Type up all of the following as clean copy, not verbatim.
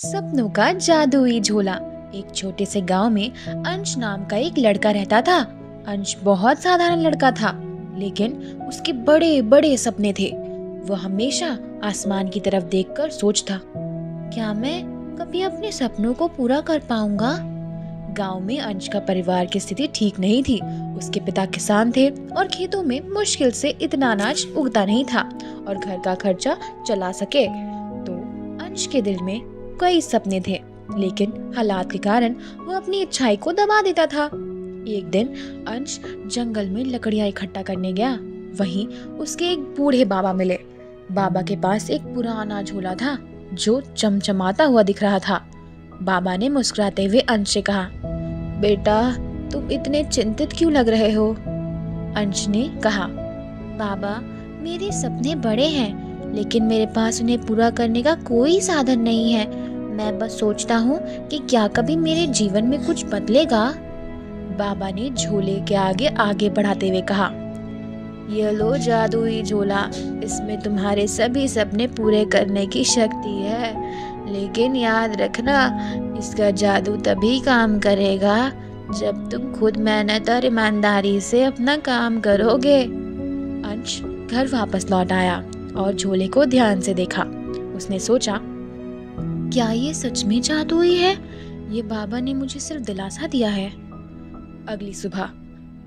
सपनों का जादुई झोला। एक छोटे से गांव में अंश नाम का एक लड़का रहता था। अंश बहुत साधारण लड़का था, लेकिन उसके बड़े बड़े सपने थे। वह हमेशा आसमान की तरफ देखकर सोचता, क्या मैं कभी अपने सपनों को पूरा कर पाऊंगा? गांव में अंश का परिवार की स्थिति ठीक नहीं थी। उसके पिता किसान थे और खेतों में मुश्किल से इतना अनाज उगता नहीं था और घर का खर्चा चला सके। तो अंश के दिल में कई सपने थे, लेकिन हालात के कारण वो अपनी इच्छाएं को दबा देता था। एक दिन अंश जंगल में लकड़ियां इकट्ठा करने गया। वहीं उसके एक बूढ़े बाबा मिले। बाबा के पास एक पुराना झोला था जो चमचमाता हुआ दिख रहा था। बाबा ने मुस्कुराते हुए अंश से कहा, बेटा, तुम इतने चिंतित क्यों लग रहे हो? अंश ने कहा, बाबा, मेरे सपने बड़े हैं, लेकिन मेरे पास उन्हें पूरा करने का कोई साधन नहीं है। मैं बस सोचता हूँ कि क्या कभी मेरे जीवन में कुछ बदलेगा? बाबा ने झोले के आगे आगे बढ़ाते हुए कहा, ये लो जादुई झोला, इसमें तुम्हारे सभी सपने पूरे करने की शक्ति है। लेकिन याद रखना, इसका जादू तभी काम करेगा जब तुम खुद मेहनत और ईमानदारी से अपना काम करोगे। अंश घर वापस लौट आया और झोले को ध्यान से देखा। उसने सोचा, क्या ये सच में जादुई है? ये बाबा ने मुझे सिर्फ दिलासा दिया है। अगली सुबह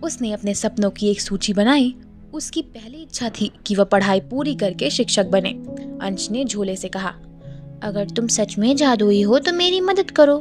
उसने अपने सपनों की एक सूची बनाई। उसकी पहली इच्छा थी कि वह पढ़ाई पूरी करके शिक्षक बने। अंश ने झोले से कहा, अगर तुम सच में जादुई हो तो मेरी मदद करो।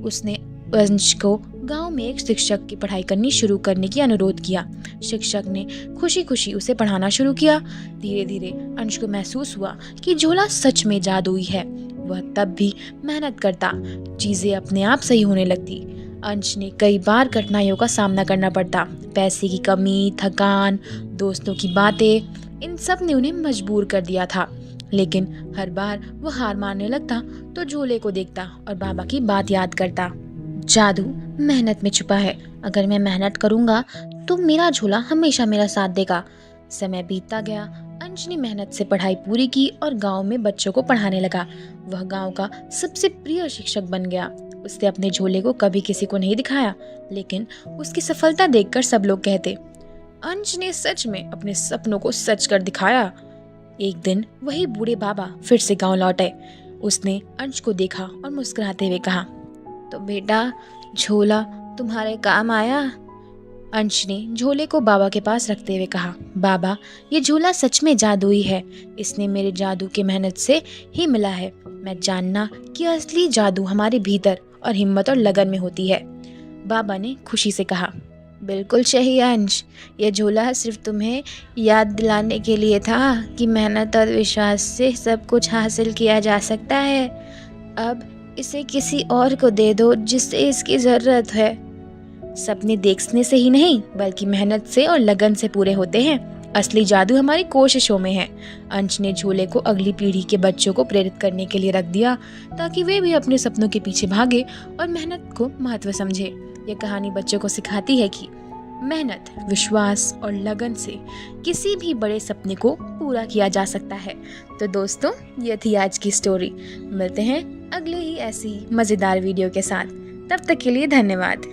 उसने अंश को गांव में एक शिक्षक की पढ़ाई करनी शुरू करने की अनुरोध किया। शिक्षक ने खुशी खुशी उसे पढ़ाना शुरू किया। धीरे धीरे अंश को महसूस हुआ कि झोला सच में जादुई है। वह तब भी मेहनत करता, चीजें अपने आप सही होने लगती। अंश ने कई बार कठिनाइयों का सामना करना पड़ता। पैसे की कमी, थकान, दोस्तों की बातें, इन सब ने उन्हें मजबूर कर दिया था। लेकिन हर बार वो हार मानने लगता तो झोले को देखता और बाबा की बात याद करता। जादू मेहनत में छुपा है। अगर मैं मेहनत करूंगा तो मेरा झोला हमेशा मेरा साथ देगा। समय बीतता गया। अंश ने मेहनत से पढ़ाई पूरी की और गांव में बच्चों को पढ़ाने लगा। वह गांव का सबसे प्रिय शिक्षक बन गया। उसने अपने झोले को कभी किसी को नहीं दिखाया, लेकिन उसकी सफलता देखकर सब लोग कहते, अंश ने सच में अपने सपनों को सच कर दिखाया। एक दिन वही बूढ़े बाबा फिर से गांव लौटे। उसने अंश को देखा और मुस्कुराते हुए कहा, तो बेटा, झोला तुम्हारे काम आया? अंश ने झोले को बाबा के पास रखते हुए कहा, बाबा, ये झोला सच में जादुई है। इसने मेरे जादू की मेहनत से ही मिला है। मैं जानना कि असली जादू हमारे भीतर और हिम्मत और लगन में होती है। बाबा ने खुशी से कहा, बिल्कुल सही अंश, ये झोला सिर्फ तुम्हें याद दिलाने के लिए था कि मेहनत और विश्वास से सब कुछ हासिल किया जा सकता है। अब इसे किसी और को दे दो जिससे इसकी जरूरत है। सपने देखने से ही नहीं, बल्कि मेहनत से और लगन से पूरे होते हैं। असली जादू हमारी कोशिशों में है। अंश ने झोले को अगली पीढ़ी के बच्चों को प्रेरित करने के लिए रख दिया, ताकि वे भी अपने सपनों के पीछे भागे और मेहनत को महत्व समझे। यह कहानी बच्चों को सिखाती है कि मेहनत, विश्वास और लगन से किसी भी बड़े सपने को पूरा किया जा सकता है। तो दोस्तों, ये थी आज की स्टोरी। मिलते हैं अगले ही ऐसी मजेदार वीडियो के साथ। तब तक के लिए धन्यवाद।